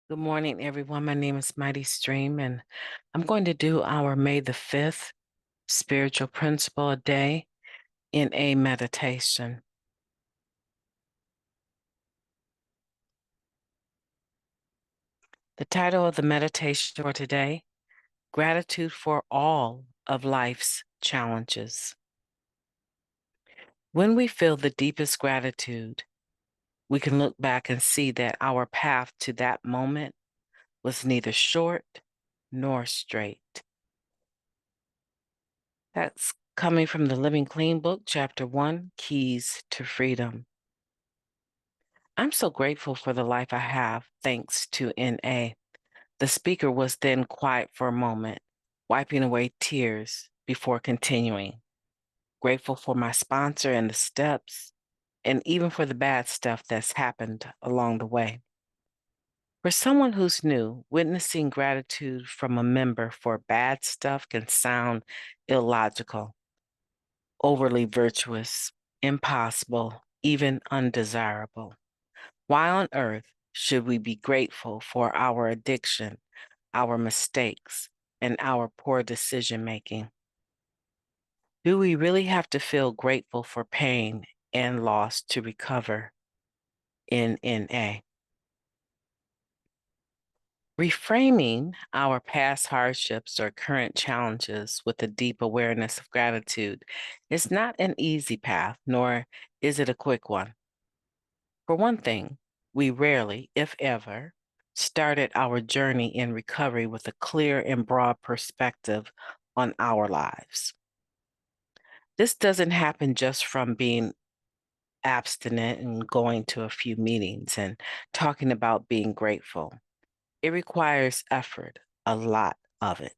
Good morning, everyone. My name is MightyStream, and I'm going to do our May the 5th spiritual principle a day in a meditation. The title of the meditation for today, Gratitude for All of Life's Challenges. When we feel the deepest gratitude, we can look back and see that our path to that moment was neither short nor straight. That's coming from the Living Clean book, Chapter 1, Keys to Freedom. I'm so grateful for the life I have, thanks to NA. The speaker was then quiet for a moment, wiping away tears before continuing. Grateful for my sponsor and the steps, and even for the bad stuff that's happened along the way. For someone who's new, witnessing gratitude from a member for bad stuff can sound illogical, overly virtuous, impossible, even undesirable. Why on earth should we be grateful for our addiction, our mistakes, and our poor decision making? Do we really have to feel grateful for pain and loss to recover in NA? Reframing our past hardships or current challenges with a deep awareness of gratitude is not an easy path, nor is it a quick one. For one thing, we rarely, if ever, started our journey in recovery with a clear and broad perspective on our lives. This doesn't happen just from being abstinent and going to a few meetings and talking about being grateful. It requires effort, a lot of it.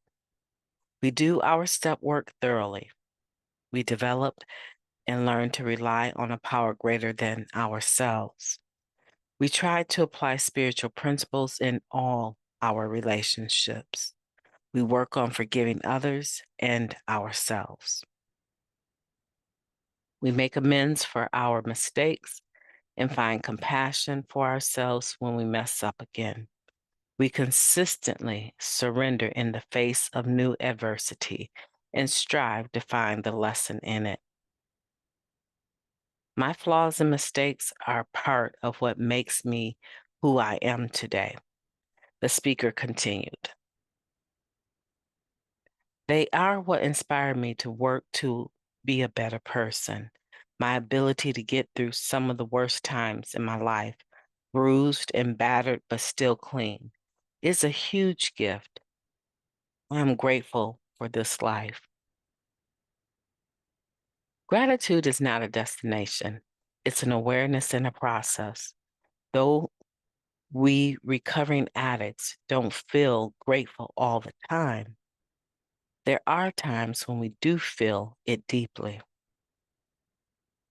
We do our step work thoroughly. We developed and learn to rely on a power greater than ourselves. We try to apply spiritual principles in all our relationships. We work on forgiving others and ourselves. We make amends for our mistakes and find compassion for ourselves when we mess up again. We consistently surrender in the face of new adversity and strive to find the lesson in it. My flaws and mistakes are part of what makes me who I am today. The speaker continued. They are what inspired me to work to be a better person. My ability to get through some of the worst times in my life, bruised and battered, but still clean, is a huge gift. I am grateful for this life. Gratitude is not a destination. It's an awareness and a process. Though we recovering addicts don't feel grateful all the time, there are times when we do feel it deeply.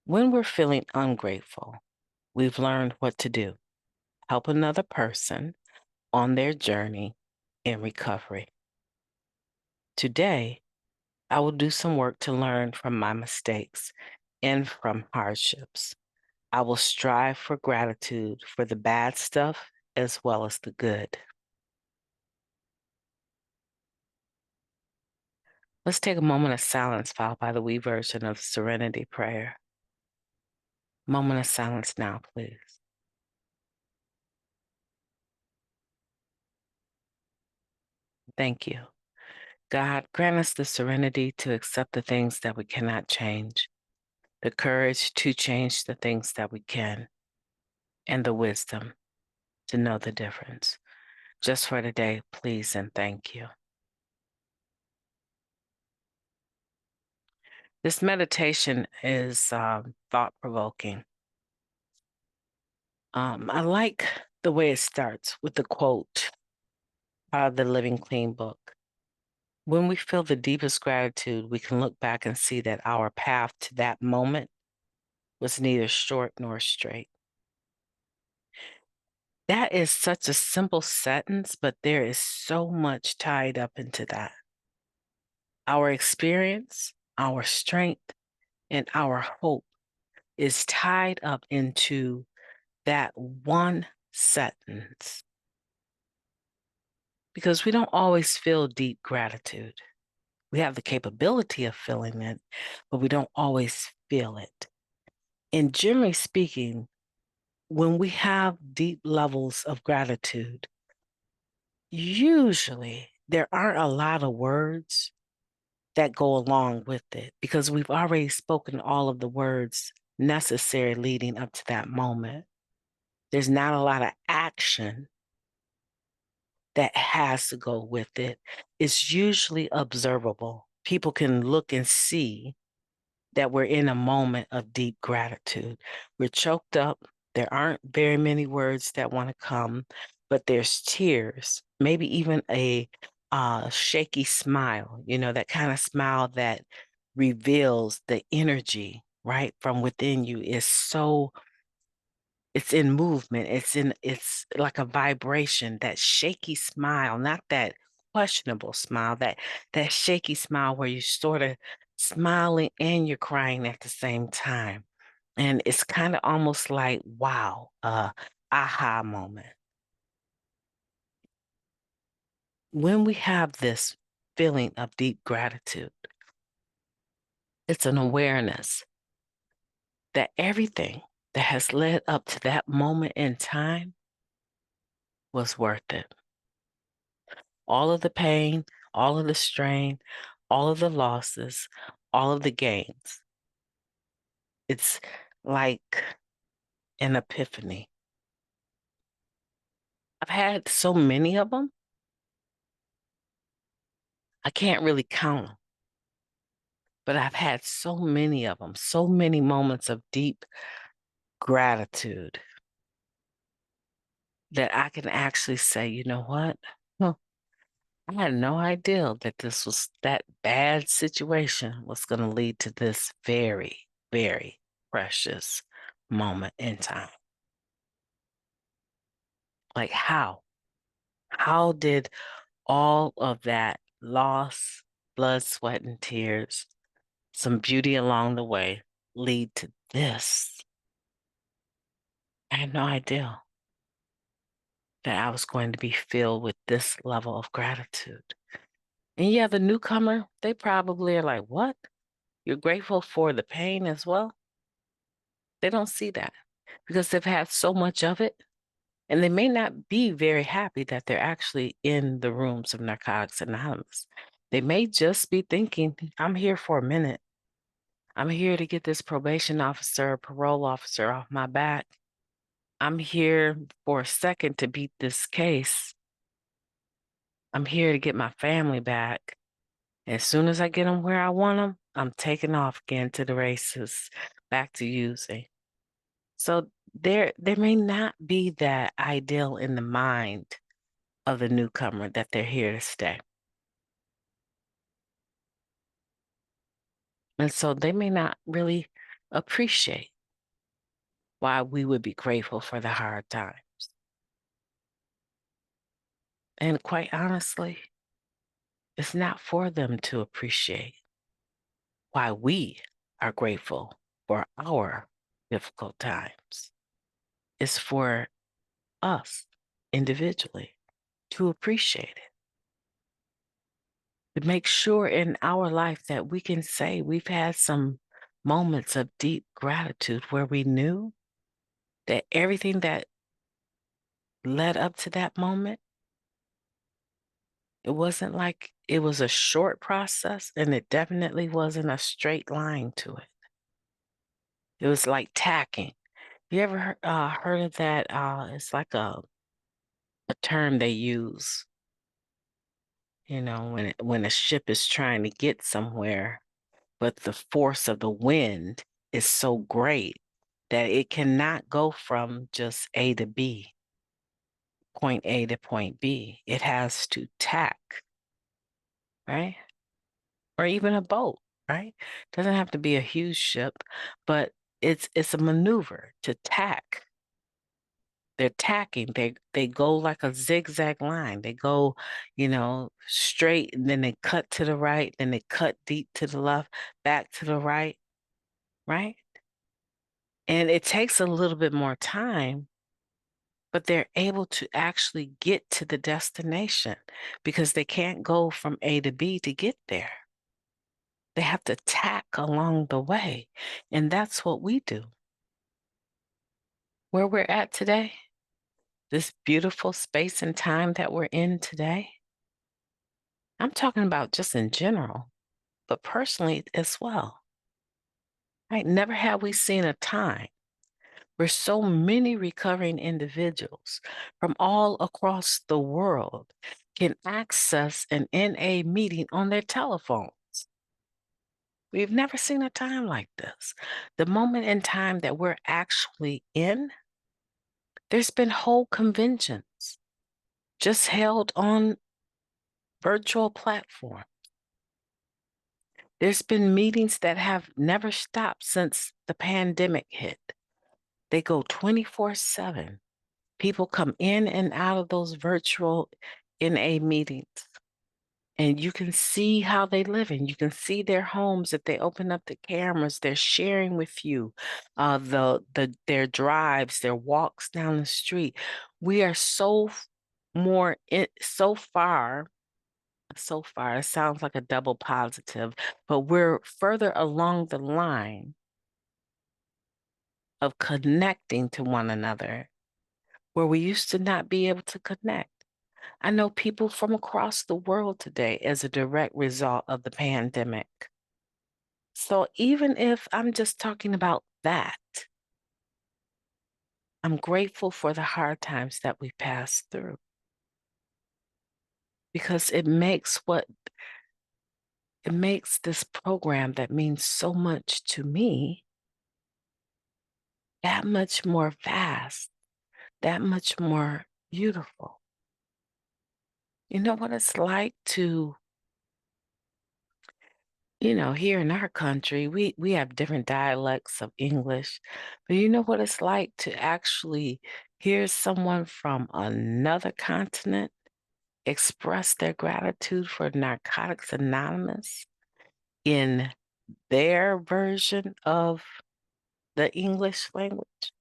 When we're feeling ungrateful, we've learned what to do. Help another person on their journey in recovery. Today, I will do some work to learn from my mistakes and from hardships. I will strive for gratitude for the bad stuff as well as the good. Let's take a moment of silence followed by the wee version of Serenity Prayer. Moment of silence now, please. Thank you. God, grant us the serenity to accept the things that we cannot change, the courage to change the things that we can, and the wisdom to know the difference. Just for today, please and thank you. This meditation is thought-provoking. I like the way it starts with the quote out of the Living Clean book. When we feel the deepest gratitude, we can look back and see that our path to that moment was neither short nor straight. That is such a simple sentence, but there is so much tied up into that. Our experience, our strength, and our hope is tied up into that one sentence. because we don't always feel deep gratitude. We have the capability of feeling it, but we don't always feel it. And generally speaking, when we have deep levels of gratitude, usually there aren't a lot of words that go along with it because we've already spoken all of the words necessary leading up to that moment. There's not a lot of action that has to go with it. It's usually observable. People can look and see that we're in a moment of deep gratitude. We're choked up. There aren't very many words that want to come, but there's tears, maybe even a shaky smile, that kind of smile that reveals the energy right from within you is so it's in movement. It's like a vibration, that shaky smile, not that questionable smile, that shaky smile where you're sort of smiling and you're crying at the same time. And it's kind of almost like, wow, aha moment. When we have this feeling of deep gratitude, it's an awareness that everything that has led up to that moment in time was worth it. All of the pain, all of the strain, all of the losses, all of the gains. It's like an epiphany. I've had so many of them, I can't really count them, but I've had so many of them, so many moments of deep gratitude that I can actually say, you know what? Huh, I had no idea that that bad situation was going to lead to this very, very precious moment in time. Like how? How did all of that loss, blood, sweat, and tears, some beauty along the way lead to this? I had no idea that I was going to be filled with this level of gratitude. And yeah, the newcomer, they probably are like, what? You're grateful for the pain as well? They don't see that because they've had so much of it. And they may not be very happy that they're actually in the rooms of Narcotics Anonymous. They may just be thinking, I'm here for a minute. I'm here to get this probation officer or parole officer off my back. I'm here for a second to beat this case. I'm here to get my family back. As soon as I get them where I want them, I'm taking off again to the races, back to using. So there may not be that ideal in the mind of the newcomer that they're here to stay. And so they may not really appreciate why we would be grateful for the hard times. And quite honestly, it's not for them to appreciate why we are grateful for our difficult times. It's for us individually to appreciate it, to make sure in our life that we can say we've had some moments of deep gratitude where we knew that everything that led up to that moment, it wasn't like it was a short process, and it definitely wasn't a straight line to it. It was like tacking. You ever heard of that? It's like a term they use, when a ship is trying to get somewhere, but the force of the wind is so great that it cannot go from just A to B, point A to point B. It has to tack, right? Or even a boat, right? Doesn't have to be a huge ship, but it's a maneuver to tack. They're tacking. They go like a zigzag line. They go, straight, and then they cut to the right, then they cut deep to the left, back to the right, right? And it takes a little bit more time but they're able to actually get to the destination because they can't go from A to B to get there. They have to tack along the way. And that's what we do. Where we're at today, this beautiful space and time that we're in today, I'm talking about just in general, but personally as well. Right? Never have we seen a time where so many recovering individuals from all across the world can access an NA meeting on their telephones. We've never seen a time like this. The moment in time that we're actually in, there's been whole conventions just held on virtual platform. There's been meetings that have never stopped since the pandemic hit. They go 24/7. People come in and out of those virtual NA meetings, and you can see how they live in. You can see their homes. If they open up the cameras, they're sharing with you their drives, their walks down the street. We are so far, it sounds like a double positive, but we're further along the line of connecting to one another where we used to not be able to connect. I know people from across the world today as a direct result of the pandemic. So even if I'm just talking about that, I'm grateful for the hard times that we passed through because it makes this program that means so much to me that much more vast, that much more beautiful. You know what it's like to, here in our country, we have different dialects of English, but you know what it's like to actually hear someone from another continent express their gratitude for Narcotics Anonymous in their version of the English language,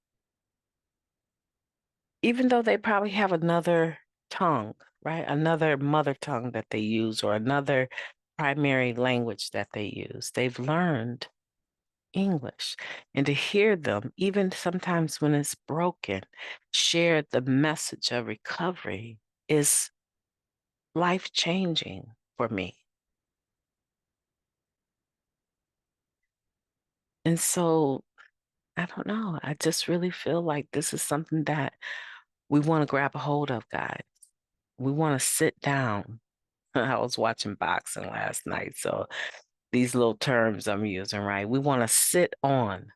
even though they probably have another tongue, right? Another mother tongue that they use or another primary language that they use. They've learned English. And to hear them, even sometimes when it's broken, share the message of recovery is life-changing for me. And so, I don't know, I just really feel like this is something that we want to grab a hold of, guys. We want to sit down. I was watching boxing last night, so these little terms I'm using, right? We want to sit on,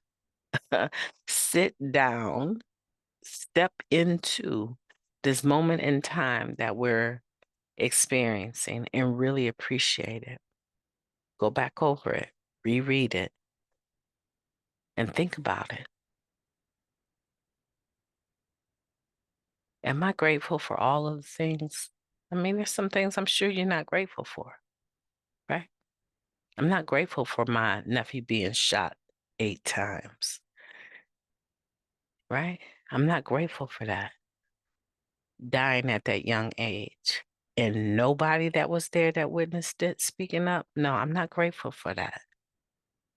sit down, step into this moment in time that we're experiencing and really appreciate it. Go back over it, reread it, and think about it. Am I grateful for all of the things? I mean, there's some things I'm sure you're not grateful for, right? I'm not grateful for my nephew being shot 8 times, right? I'm not grateful for that. Dying at that young age. And nobody that was there that witnessed it speaking up. No, I'm not grateful for that.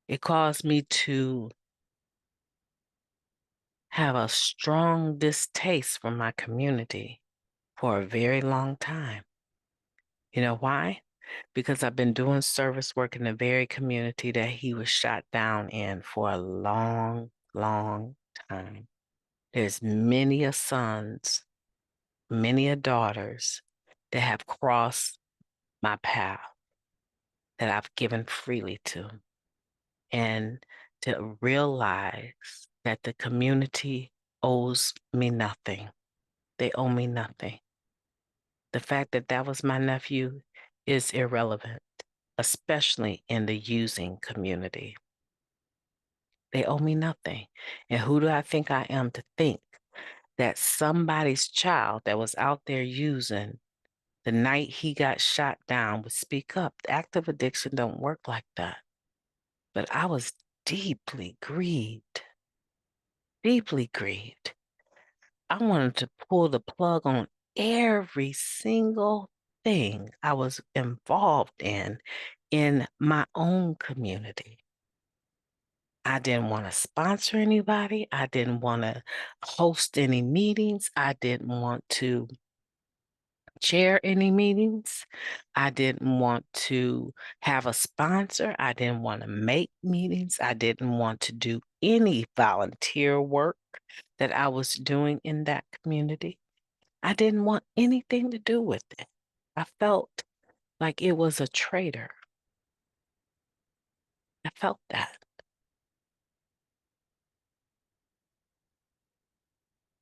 It caused me to have a strong distaste for my community for a very long time. You know why? Because I've been doing service work in the very community that he was shot down in for a long, long time. There's many a sons, many a daughters that have crossed my path that I've given freely to. And to realize that the community owes me nothing. They owe me nothing. The fact that that was my nephew is irrelevant, especially in the using community. They owe me nothing. And who do I think I am to think that somebody's child that was out there using the night he got shot down would speak up? The active addiction don't work like that. But I was deeply grieved, deeply grieved. I wanted to pull the plug on every single thing I was involved in my own community. I didn't want to sponsor anybody. I didn't want to host any meetings. I didn't want to chair any meetings. I didn't want to have a sponsor. I didn't want to make meetings. I didn't want to do any volunteer work that I was doing in that community. I didn't want anything to do with it. I felt like it was a traitor. I felt that.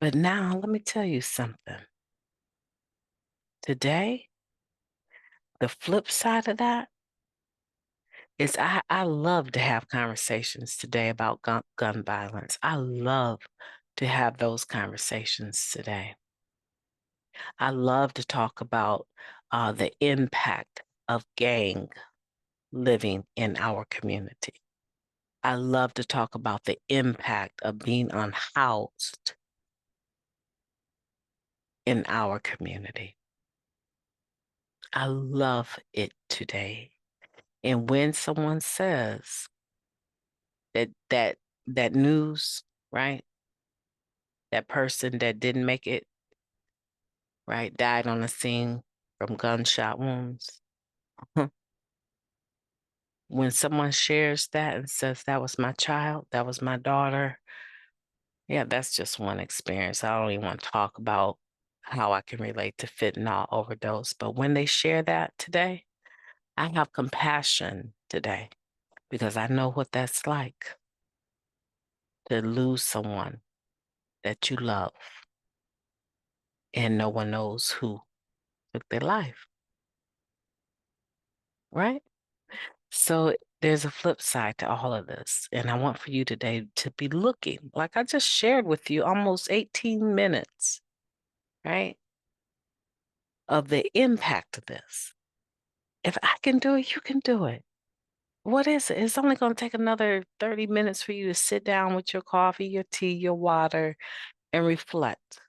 But now let me tell you something. Today, the flip side of that is I love to have conversations today about gun violence. I love to have those conversations today. I love to talk about the impact of gang living in our community. I love to talk about the impact of being unhoused in our community. I love it today. And when someone says that news, right? That person that didn't make it, right, died on the scene from gunshot wounds. When someone shares that and says that was my child, that was my daughter, yeah, that's just one experience. I don't even want to talk about how I can relate to fentanyl overdose. But when they share that today, I have compassion today because I know what that's like to lose someone that you love and no one knows who took their life, right? So there's a flip side to all of this. And I want for you today to be looking, like I just shared with you, almost 18 minutes, right, of the impact of this. If I can do it, you can do it. What is it? It's only going to take another 30 minutes for you to sit down with your coffee, your tea, your water, and reflect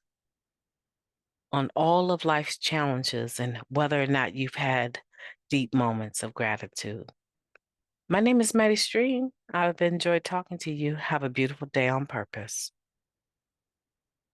on all of life's challenges and whether or not you've had deep moments of gratitude. My name is Mighty Stream. I've enjoyed talking to you. Have a beautiful day on purpose.